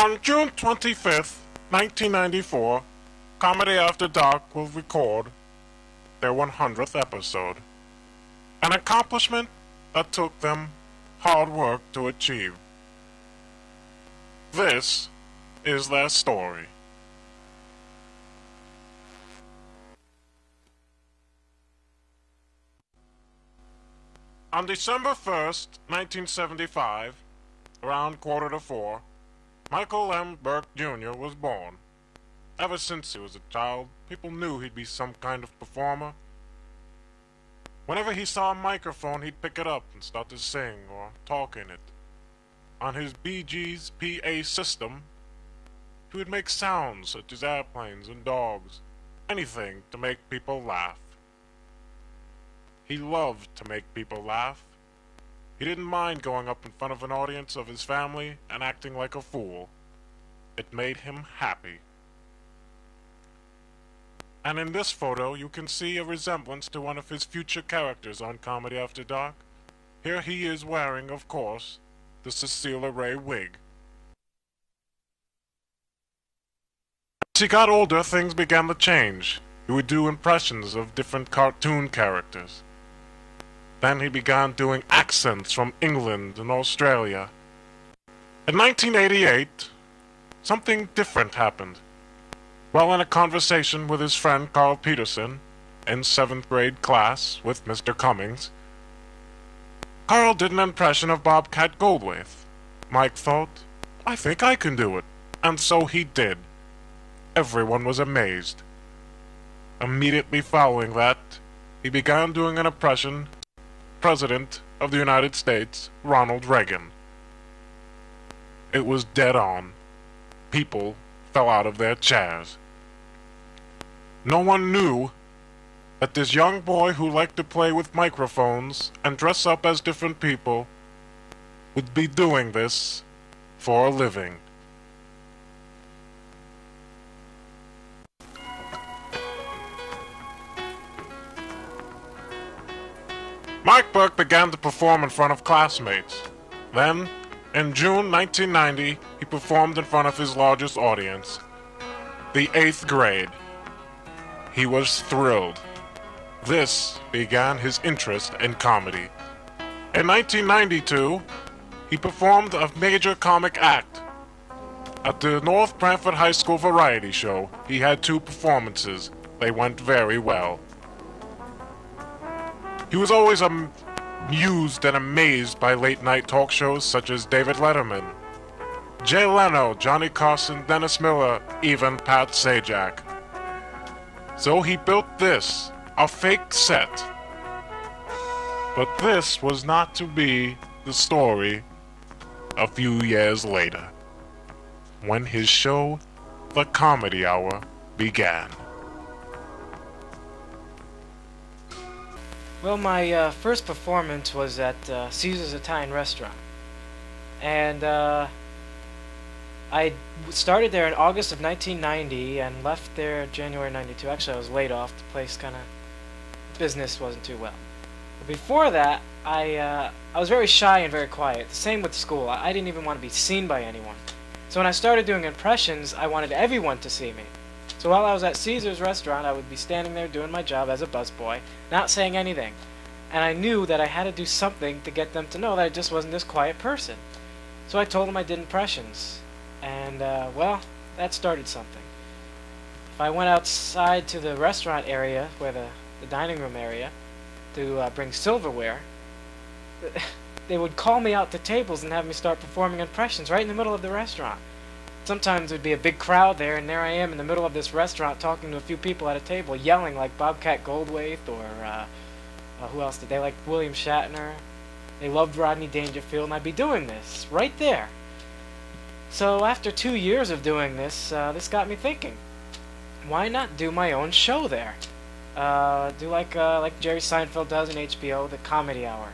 On June 25th, 1994, Comedy After Dark will record their 100th episode, an accomplishment that took them hard work to achieve. This is their story. On December 1st, 1975, around 3:45, Michael M. Burke Jr. was born. Ever since he was a child, people knew he'd be some kind of performer. Whenever he saw a microphone, he'd pick it up and start to sing or talk in it. On his Bee Gees PA system, he would make sounds such as airplanes and dogs, anything to make people laugh. He loved to make people laugh. He didn't mind going up in front of an audience of his family and acting like a fool. It made him happy. And in this photo, you can see a resemblance to one of his future characters on Comedy After Dark. Here he is wearing, of course, the Cecilia Ray wig. As he got older, things began to change. He would do impressions of different cartoon characters. Then he began doing accents from England and Australia. In 1988, something different happened. While in a conversation with his friend Carl Peterson in 7th grade class with Mr. Cummings, Carl did an impression of Bobcat Goldthwait. Mike thought, I think I can do it. And so he did. Everyone was amazed. Immediately following that, he began doing an impression President of the United States, Ronald Reagan. It was dead on. People fell out of their chairs. No one knew that this young boy who liked to play with microphones and dress up as different people would be doing this for a living. Mike Burke began to perform in front of classmates. Then, in June 1990, he performed in front of his largest audience, the 8th grade. He was thrilled. This began his interest in comedy. In 1992, he performed a major comic act. At the North Branford High School variety show, he had 2 performances. They went very well. He was always amused and amazed by late-night talk shows such as David Letterman, Jay Leno, Johnny Carson, Dennis Miller, even Pat Sajak. So he built this, a fake set. But this was not to be the story a few years later, when his show, The Comedy Hour, began. Well, my first performance was at Caesar's Italian Restaurant, and I started there in August of 1990 and left there January 92. Actually, I was laid off. The place business wasn't too well. But before that, I was very shy and very quiet. The same with school. I didn't even want to be seen by anyone. So when I started doing impressions, I wanted everyone to see me. So while I was at Caesar's restaurant, I would be standing there doing my job as a busboy, not saying anything. And I knew that I had to do something to get them to know that I just wasn't this quiet person. So I told them I did impressions. And, well, that started something. If I went outside to the restaurant area, where the dining room area, to bring silverware, they would call me out to tables and have me start performing impressions right in the middle of the restaurant. Sometimes there'd be a big crowd there, and there I am in the middle of this restaurant talking to a few people at a table, yelling like Bobcat Goldthwait, or who else did they like? William Shatner. They loved Rodney Dangerfield, and I'd be doing this right there. So after 2 years of doing this, this got me thinking, why not do my own show there? Do like Jerry Seinfeld does in HBO, The Comedy Hour.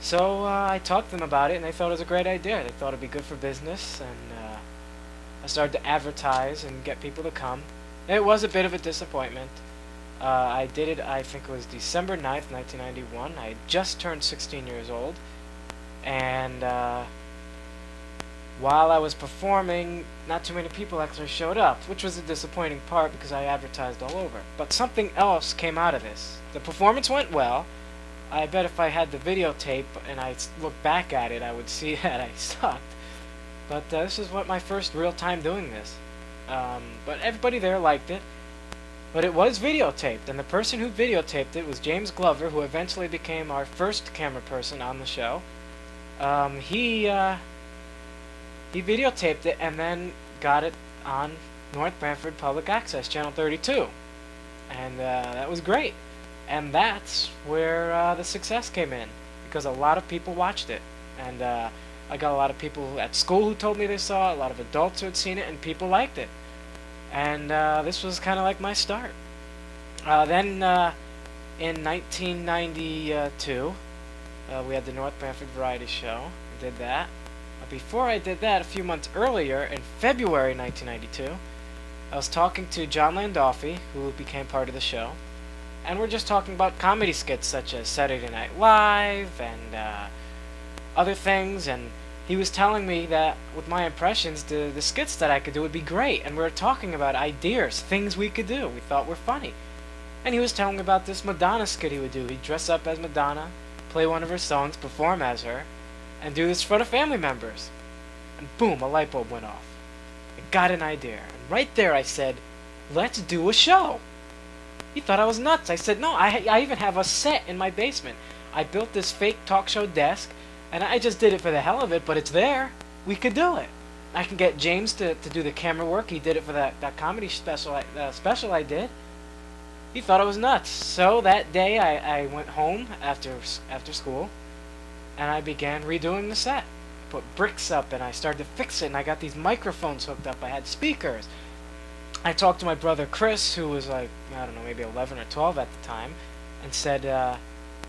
So I talked to them about it, and they thought it was a great idea. They thought it'd be good for business, and I started to advertise and get people to come. It was a bit of a disappointment. I did it, I think it was December 9th, 1991. I had just turned 16 years old, and while I was performing, not too many people actually showed up, which was a disappointing part because I advertised all over. But something else came out of this. The performance went well. I bet if I had the videotape and I looked back at it, I would see that I sucked. But this is what my first real time doing this. But everybody there liked it. But it was videotaped, and the person who videotaped it was James Glover, who eventually became our first camera person on the show. He videotaped it and then got it on North Branford Public Access, Channel 32. And that was great. And that's where the success came in, because a lot of people watched it. And I got a lot of people at school who told me they saw it, a lot of adults who had seen it, and people liked it. And this was kind of like my start. Then in 1992, we had the North Branford Variety Show. I did that. Before I did that, a few months earlier, in February 1992, I was talking to John Landolfi, who became part of the show, and we're just talking about comedy skits such as Saturday Night Live and other things, and he was telling me that with my impressions, the skits that I could do would be great, and we were talking about ideas, things we could do, we thought were funny. And he was telling me about this Madonna skit he would do. He'd dress up as Madonna, play one of her songs, perform as her, and do this in front of family members. And boom, a light bulb went off. I got an idea. And right there I said, let's do a show. He thought I was nuts. I said, no, I even have a set in my basement. I built this fake talk show desk, and I just did it for the hell of it, but it's there. We could do it. I can get James to do the camera work. He did it for that comedy special I did. He thought I was nuts. So that day I went home after school, and I began redoing the set. I put bricks up, and I started to fix it, and I got these microphones hooked up. I had speakers. I talked to my brother Chris, who was like, I don't know, maybe 11 or 12 at the time, and said,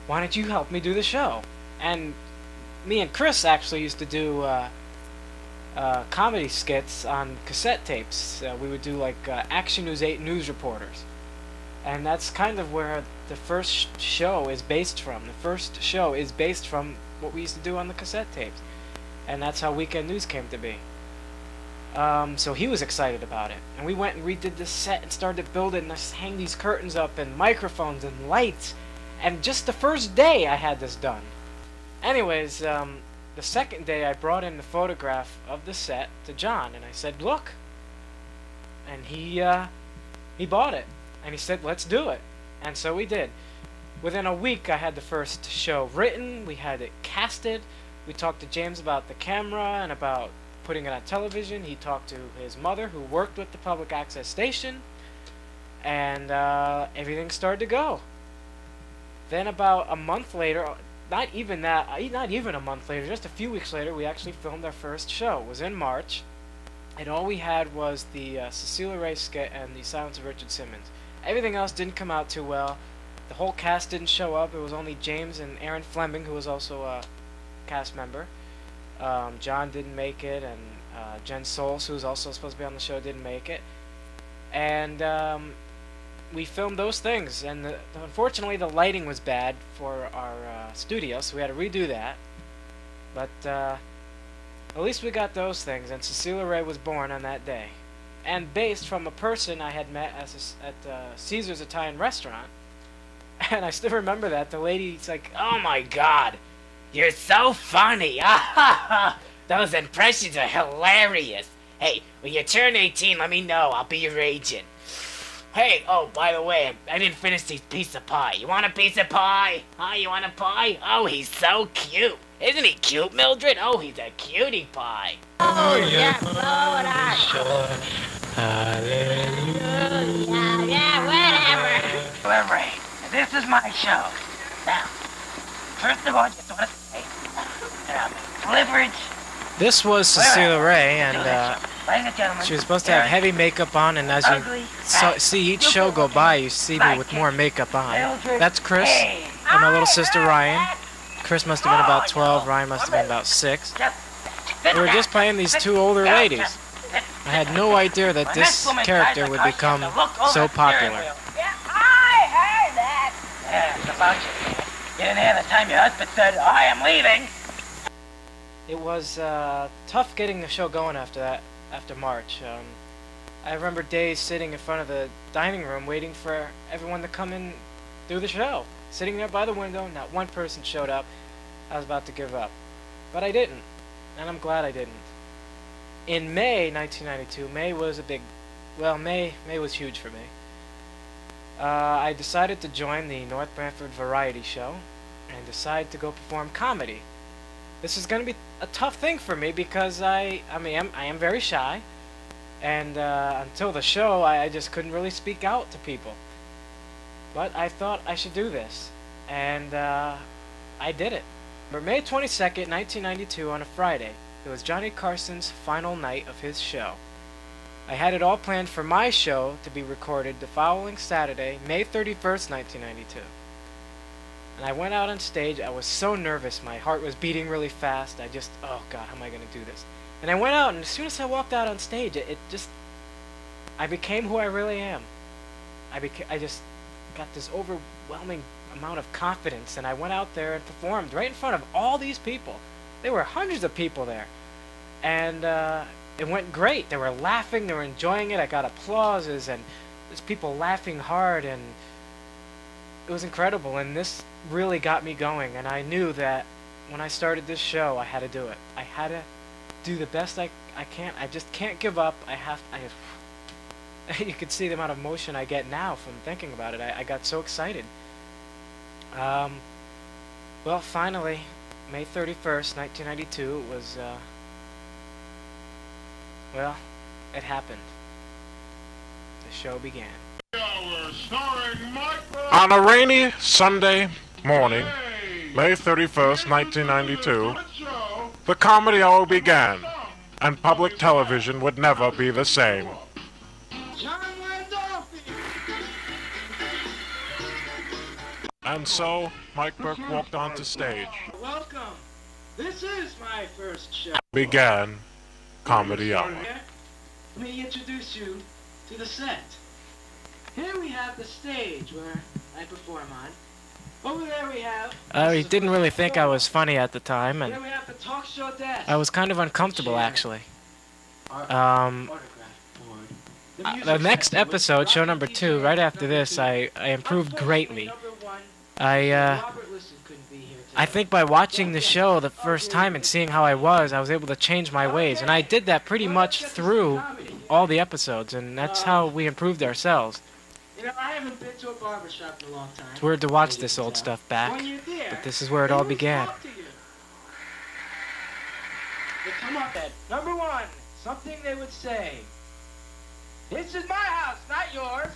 why don't you help me do the show? And me and Chris actually used to do comedy skits on cassette tapes. We would do like Action News 8 news reporters. And that's kind of where the first show is based from. The first show is based from what we used to do on the cassette tapes. And that's how Weekend News came to be. So he was excited about it. And we went and redid the set and started to build it and hang these curtains up and microphones and lights. And just the first day I had this done. Anyways, the second day I brought in the photograph of the set to John and I said, look. And he bought it. And he said, let's do it. And so we did. Within a week, I had the first show written. We had it casted. We talked to James about the camera and about putting it on television. He talked to his mother, who worked with the public access station. And everything started to go. Then about a month later, not even a month later, just a few weeks later, we actually filmed our first show. It was in March. And all we had was the Cecilia Ray skit and the Silence of Richard Simmons. Everything else didn't come out too well. The whole cast didn't show up. It was only James and Aaron Fleming, who was also a cast member. John didn't make it, and Jen Souls, who was also supposed to be on the show, didn't make it. And we filmed those things. And unfortunately, the lighting was bad for our studio, so we had to redo that. But at least we got those things, and Cecilia Ray was born on that day. And based from a person I had met at Caesar's Italian restaurant. And I still remember that. The lady's like, oh my god, you're so funny. Those impressions are hilarious. Hey, when you turn 18, let me know. I'll be your agent. Hey, oh, by the way, I didn't finish this piece of pie. You want a piece of pie? Huh, you want a pie? Oh, he's so cute. Isn't he cute, Mildred? Oh, he's a cutie pie. Oh, yeah, blow it out. Sure. Hallelujah. Yeah, whatever. However, this is my show. Now, first of all, I just want to say that I'm privileged. This was Cecilia Ray, and Ladies and gentlemen, she was supposed to have heavy makeup on, and as you see each show go by, you see me with more makeup on. That's Chris, and my little sister Ryan. Chris must have been about 12, Ryan must have been about 6. We were just playing these two older ladies. I had no idea that this character would become so popular. Yeah, I heard that. Yeah, it's about you. You didn't hear the time your husband said, I am leaving. it was tough getting the show going after that, after March. I remember days sitting in front of the dining room waiting for everyone to come in do the show. Sitting there by the window, not one person showed up. I was about to give up. But I didn't, and I'm glad I didn't. In May 1992, May was May was huge for me. I decided to join the North Branford Variety Show and decided to go perform comedy. This is going to be a tough thing for me because I am very shy, and until the show, I just couldn't really speak out to people. But I thought I should do this, and I did it. For May 22nd, 1992, on a Friday, it was Johnny Carson's final night of his show. I had it all planned for my show to be recorded the following Saturday, May 31st, 1992. And I went out on stage. I was so nervous. My heart was beating really fast. Oh God, how am I going to do this? And I went out, and as soon as I walked out on stage, I became who I really am. I just got this overwhelming amount of confidence, and I went out there and performed right in front of all these people. There were hundreds of people there, and it went great. They were laughing, they were enjoying it. I got applauses, and there's people laughing hard, and it was incredible. And this really got me going, and I knew that when I started this show, I had to do it. I had to do the best I can. I just can't give up. You can see the amount of emotion I get now from thinking about it. I got so excited. Well, finally, May 31st, 1992, it was, well, it happened. The show began. On a rainy Sunday morning, May 31st, 1992, the comedy hour began, and public television would never be the same. And so, Mike Burke walked onto stage. Welcome. This is my first show. Began Comedy Hour. Let me introduce you to the set. Here we have the stage where I perform on. Over there we have... He didn't really think I was funny at the time, and Here we have the talk show desk. I was kind of uncomfortable, actually. Autograph board. The next episode, show number 2, right after this, I improved greatly. I think by watching the show the first time and seeing how I was able to change my ways. And I did that pretty much through all the episodes, and that's how we improved ourselves. You know, I haven't been to a barbershop in a long time. It's weird to watch this old stuff back, but this is where it all began. They come up at number 1, something they would say. This is my house, not yours.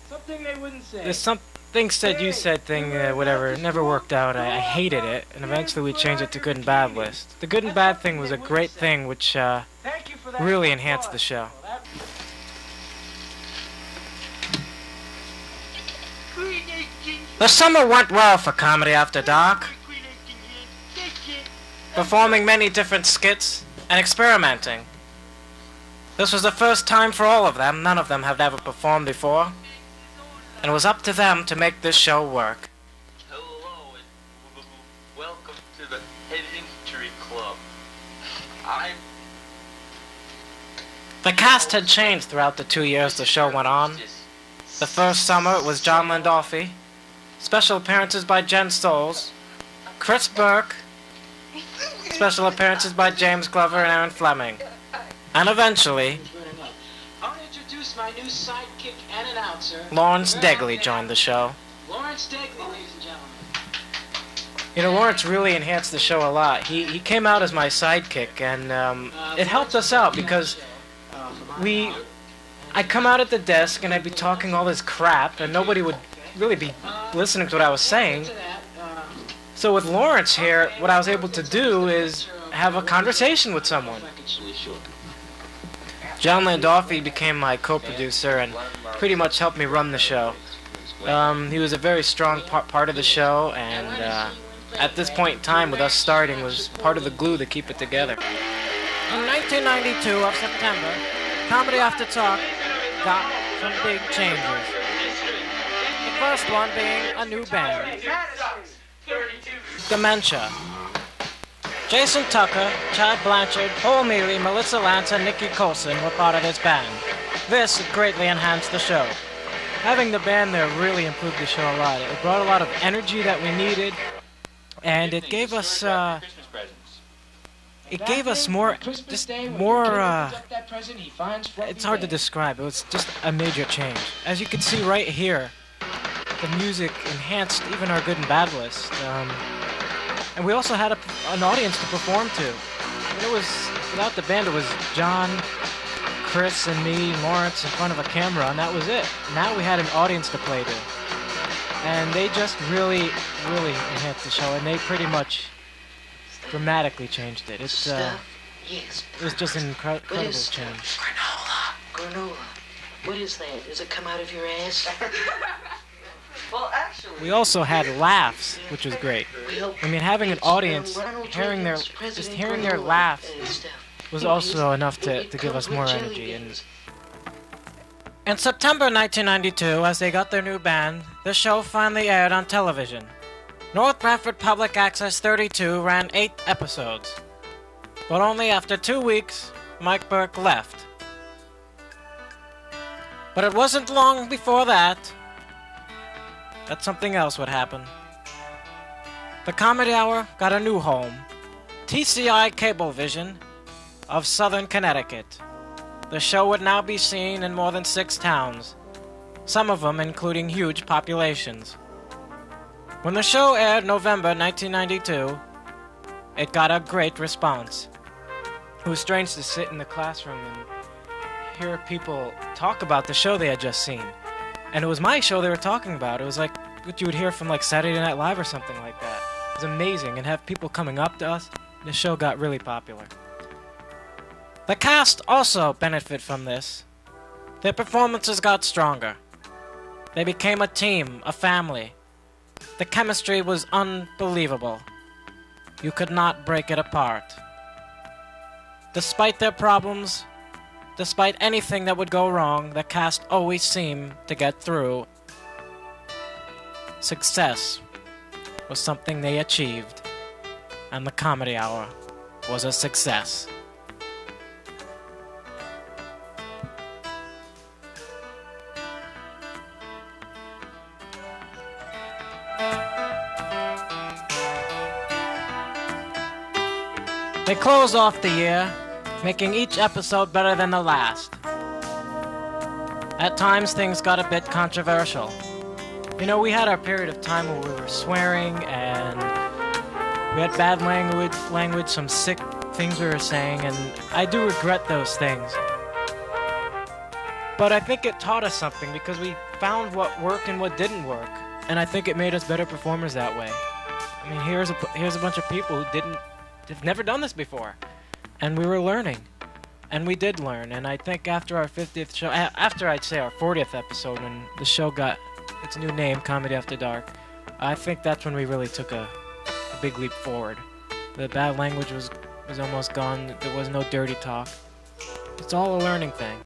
Something they wouldn't say. There's something said you said thing, whatever. It never worked out. I hated it, and eventually we changed it to good and bad list. The good and bad thing was a great thing, which really enhanced the show. The summer went well for Comedy After Dark, performing many different skits and experimenting. This was the first time for all of them. None of them had ever performed before, and it was up to them to make this show work. Hello and welcome to the Pedantry Club. The cast had changed throughout the 2 years the show went on. The first summer it was John Landolfi, special appearances by Jen Stoles, Chris Burke, special appearances by James Glover and Aaron Fleming. And eventually, I want to introduce my new sidekick and announcer. Lawrence Degley joined the show. Lawrence Degley, ladies and gentlemen. You know, Lawrence really enhanced the show a lot. He came out as my sidekick, and it helped us out because I'd come out at the desk and I'd be talking all this crap, and nobody would really be listening to what I was saying. So with Lawrence here, what I was able to do is have a conversation with someone. John Landolfi became my co-producer and pretty much helped me run the show. He was a very strong part of the show, and at this point in time, with us starting, was part of the glue to keep it together. In 1992 of September, Comedy After Talk got some big changes. The first one being a new band, Dementia. Jason Tucker, Chad Blanchard, Paul Mealy, Melissa Lance, and Nikki Colson were part of this band. This greatly enhanced the show. Having the band there really improved the show a lot. It brought a lot of energy that we needed, and it gave us more, just more, it's hard to describe. It was just a major change. As you can see right here, the music enhanced even our good and bad list. And we also had an audience to perform to. It was, without the band, it was John, Chris, and me, Lawrence, in front of a camera, and that was it. Now we had an audience to play to. And they just really, really enhanced the show, and they pretty much dramatically changed it. It was just an incredible change. Granola. What is that? Does it come out of your ass? Well, actually, We also had laughs, which was great. I mean, having an audience, hearing their laughs was also enough to give us more energy. And in September 1992, as they got their new band, the show finally aired on television. North Bradford Public Access 32 ran 8 episodes. But only after 2 weeks, Mike Burke left. But it wasn't long before that something else would happen. The Comedy Hour got a new home, TCI Cablevision of Southern Connecticut. The show would now be seen in more than 6 towns, some of them including huge populations. When the show aired November 1992, it got a great response. It was strange to sit in the classroom and hear people talk about the show they had just seen. And it was my show they were talking about. It was like what you would hear from like Saturday Night Live or something like that. It was amazing, and have people coming up to us. The show got really popular. The cast also benefited from this. Their performances got stronger. They became a team, a family. The chemistry was unbelievable. You could not break it apart. Despite their problems, despite anything that would go wrong, the cast always seemed to get through. Success was something they achieved, and the Comedy Hour was a success. They closed off the year, making each episode better than the last. At times, things got a bit controversial. You know, we had our period of time where we were swearing, and we had bad language, some sick things we were saying, and I do regret those things. But I think it taught us something, because we found what worked and what didn't work, and I think it made us better performers that way. I mean, here's a bunch of people who have never done this before, and we were learning, and we did learn. And I think after our 50th show, after I'd say our 40th episode, when the show got its new name, Comedy After Dark, I think that's when we really took a big leap forward. The bad language was almost gone. There was no dirty talk. It's all a learning thing.